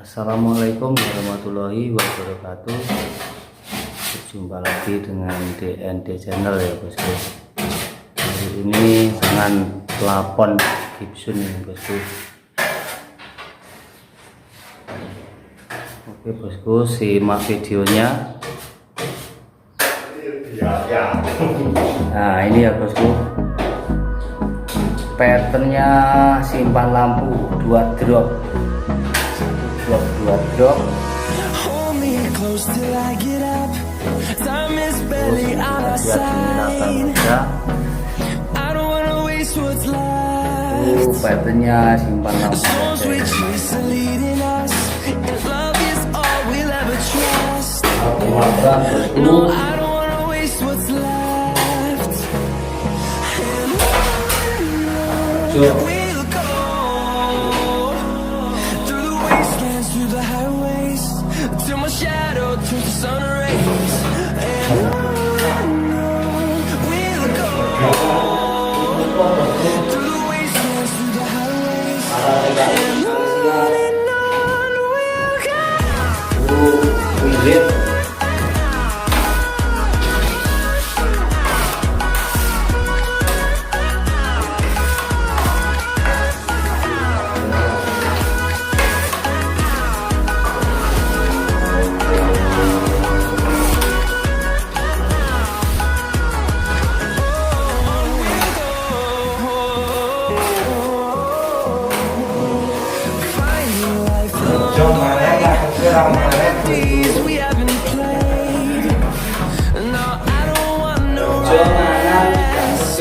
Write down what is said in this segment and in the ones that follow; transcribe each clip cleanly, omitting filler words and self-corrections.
Assalamualaikum warahmatullahi wabarakatuh. Berjumpa lagi dengan DND channel ya bosku. Hari ini dengan plafon gipsum ya bosku. Oke bosku, simak videonya. Nah ini ya bosku, patternnya simpan lampu 2 drop, 2 drop. Patternnya simpan lampu. We'll go through the wastelands, through the highways, till my shadow turns to sun rays. And we'll go through the wastelands, through the highways, and on we'll go. We haven't played. No, I don't want no rest.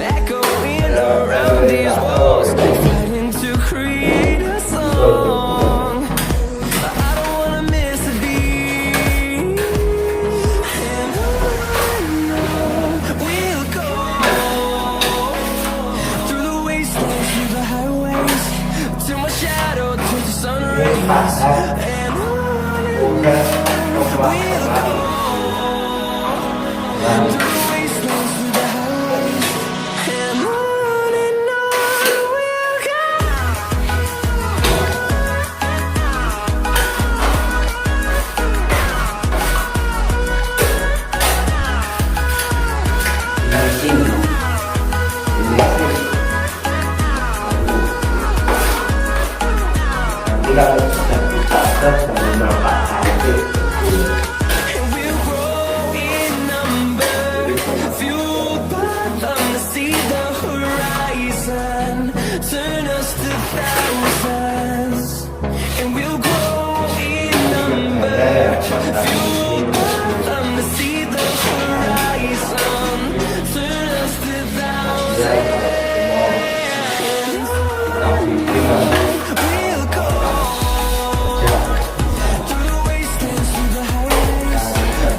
Echoing around these walls, fighting to create a song. I don't wanna miss a beat. And we'll go through the wastelands, through the highways, till my shadow turns to sun rays. And we'll go through the wastelands, through the highways, and on we'll go. And we'll grow in number, fueled by them to see the horizon, turn us to thousands. And we'll grow in number, fueled by them to see the horizon, turn us to thousands. We'll go through the wastelands, through the highways,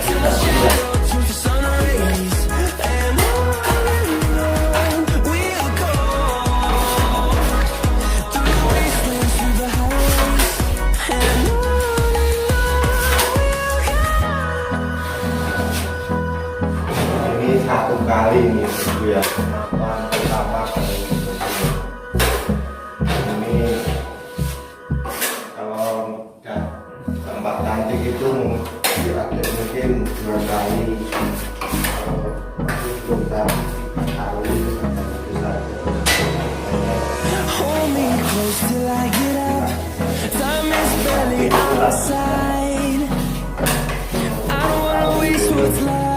till my shadow turns to sun rays. And on we'll go through the wastelands, through the highways, and on Ini satu kali nih bosku ya, pengakuan pertama kali ini bosku. Ini kalau udah tempat cantik itu mungkin 2 kali, belum tahu 3 kali itu saja. hold me close till I get up. Time is barely on our side. I don't wanna waste what's left.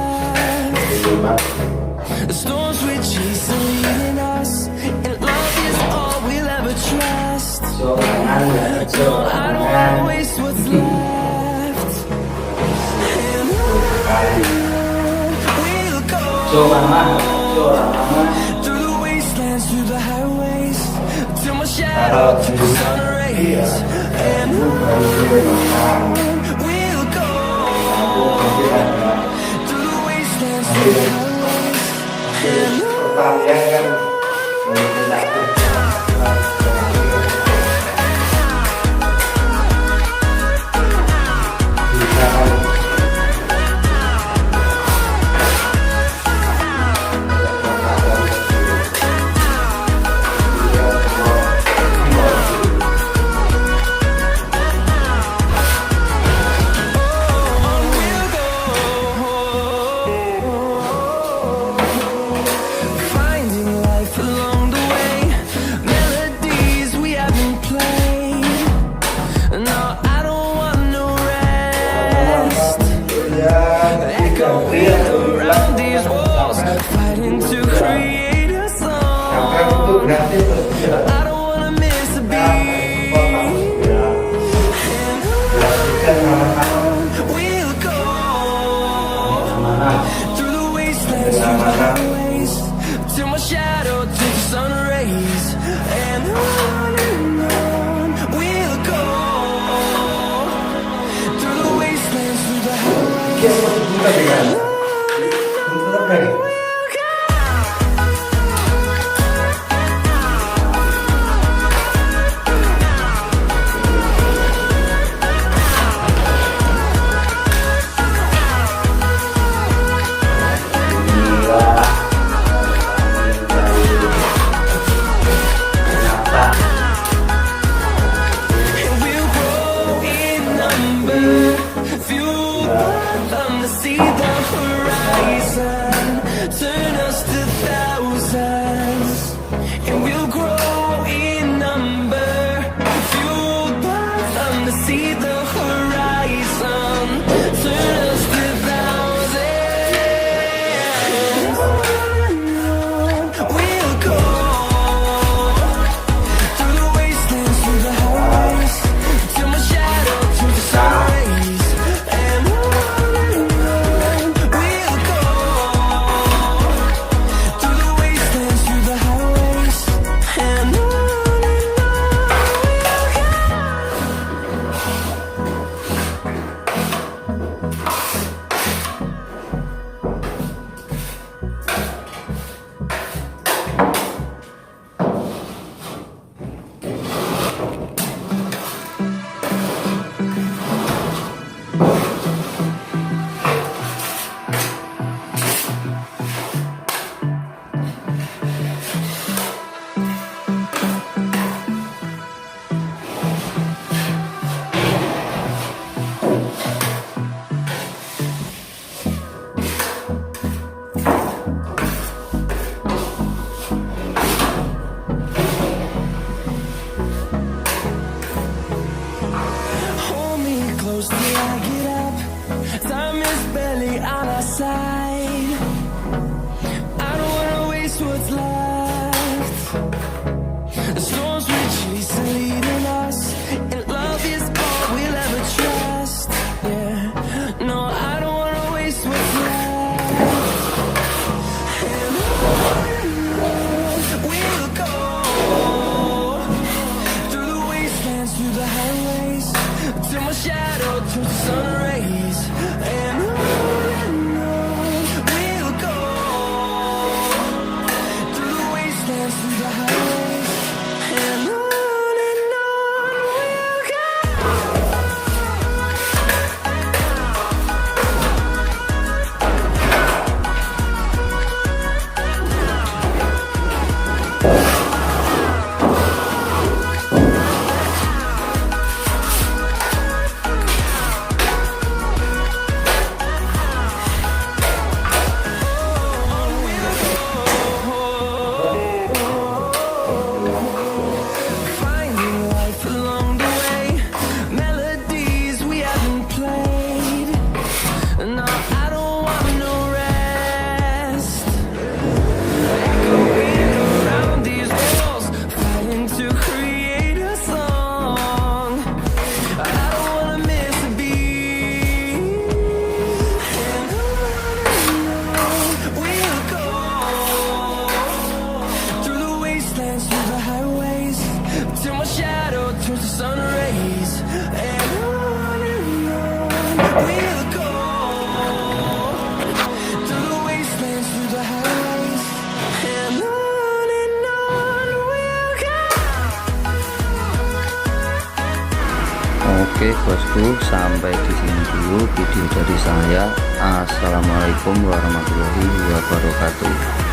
The storms we chase are leading us, and love is all we'll ever trust. No, I don't wanna waste what's left. And we'll go through the wastelands, through the highways, till my shadow turns to sun rays. And we'll go through the wastelands, through the highways, and Pertanian kan we'll go through the wastelands, through the highways, and on we'll go. Oke bosku, sampai di sini dulu video dari saya. Assalamualaikum warahmatullahi wabarakatuh.